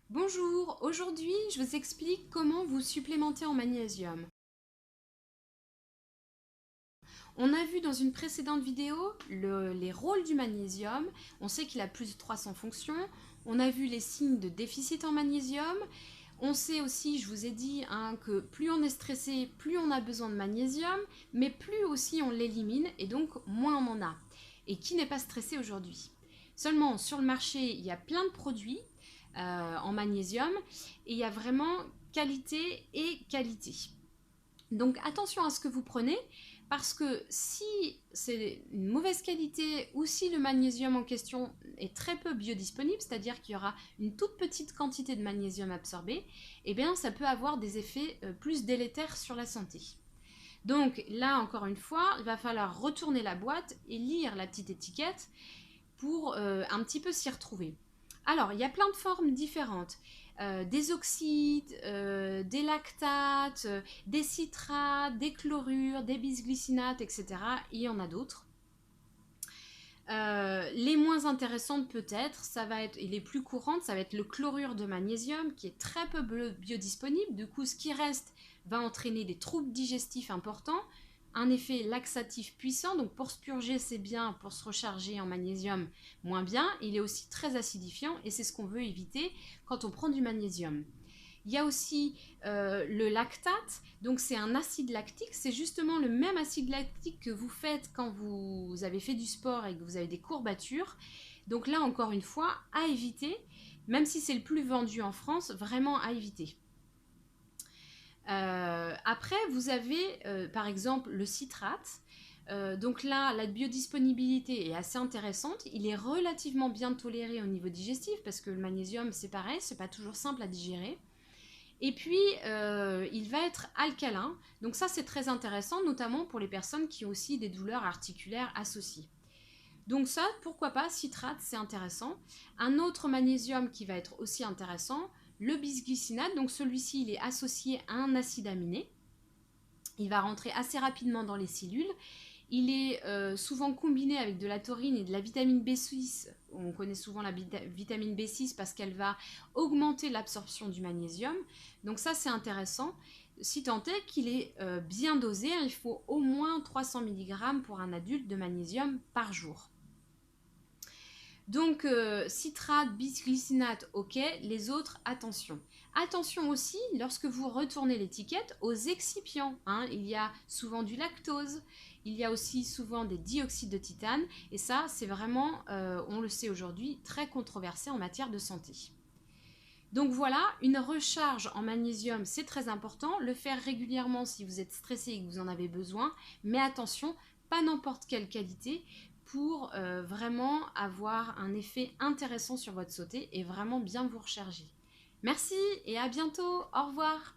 Bonjour, aujourd'hui je vous explique comment vous supplémenter en magnésium. On a vu dans une précédente vidéo les rôles du magnésium, on sait qu'il a plus de 300 fonctions, on a vu les signes de déficit en magnésium, on sait aussi, je vous ai dit, que plus on est stressé, plus on a besoin de magnésium, mais plus aussi on l'élimine et donc moins on en a. Et qui n'est pas stressé aujourd'hui? Seulement sur le marché, il y a plein de produits en magnésium et il y a vraiment qualité et qualité. Donc attention à ce que vous prenez parce que si c'est une mauvaise qualité ou si le magnésium en question est très peu biodisponible, c'est-à-dire qu'il y aura une toute petite quantité de magnésium absorbé, eh bien ça peut avoir des effets plus délétères sur la santé. Donc là encore une fois, il va falloir retourner la boîte et lire la petite étiquette pour un petit peu s'y retrouver. Alors, il y a plein de formes différentes. Des oxydes, des lactates, des citrates, des chlorures, des bisglycinates, etc. Il y en a d'autres. Les moins intéressantes peut-être, ça va être, et les plus courantes, ça va être le chlorure de magnésium qui est très peu biodisponible. Du coup, ce qui reste va entraîner des troubles digestifs importants, un effet laxatif puissant, donc pour se purger c'est bien, pour se recharger en magnésium moins bien. Il est aussi très acidifiant et c'est ce qu'on veut éviter quand on prend du magnésium. Il y a aussi le lactate, donc c'est un acide lactique, c'est justement le même acide lactique que vous faites quand vous avez fait du sport et que vous avez des courbatures. Donc là, encore une fois, à éviter, même si c'est le plus vendu en France, vraiment à éviter. Après, vous avez par exemple le citrate. Donc là, la biodisponibilité est assez intéressante. Il est relativement bien toléré au niveau digestif parce que le magnésium, c'est pareil, c'est pas toujours simple à digérer. Et puis, il va être alcalin. Donc ça, c'est très intéressant, notamment pour les personnes qui ont aussi des douleurs articulaires associées. Donc ça, pourquoi pas, citrate, c'est intéressant. Un autre magnésium qui va être aussi intéressant, le bisglycinate. Donc celui-ci, il est associé à un acide aminé. Il va rentrer assez rapidement dans les cellules. Il est souvent combiné avec de la taurine et de la vitamine B6. On connaît souvent la vitamine B6 parce qu'elle va augmenter l'absorption du magnésium. Donc ça, c'est intéressant. Si tant est qu'il est bien dosé, il faut au moins 300 mg pour un adulte de magnésium par jour. Donc citrate, bisglycinate, ok, les autres, attention. Attention aussi, lorsque vous retournez l'étiquette, aux excipients. Il y a souvent du lactose, il y a aussi souvent des dioxydes de titane, et ça, c'est vraiment, on le sait aujourd'hui, très controversé en matière de santé. Donc voilà, une recharge en magnésium, c'est très important. Le faire régulièrement si vous êtes stressé et que vous en avez besoin. Mais attention, pas n'importe quelle qualité pour vraiment avoir un effet intéressant sur votre santé et vraiment bien vous recharger. Merci et à bientôt. Au revoir.